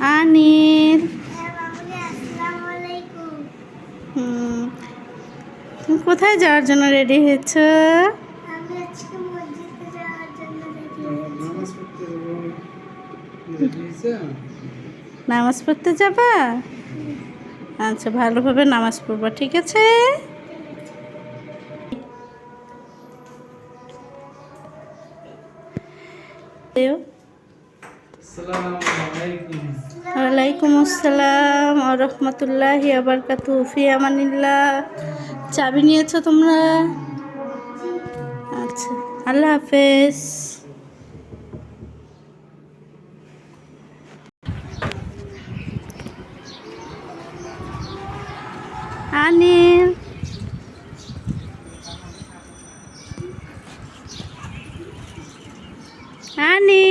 আনিল। তুমি কোথায় যাওয়ার জন্য রেডি হয়েছ? নামাজ পড়তে যাবা? আচ্ছা, ভালোভাবে নামাজ পড়বা, ঠিক আছে? ওয়ালাইকুম আসসালাম ওয়া রাহমাতুল্লাহি ওয়া বারাকাতুহু। ফি আমানিল্লাহ। চাবি নিয়েছো তোমরা? আচ্ছা, আল্লাহ হাফেজ। আনিল, আনিল।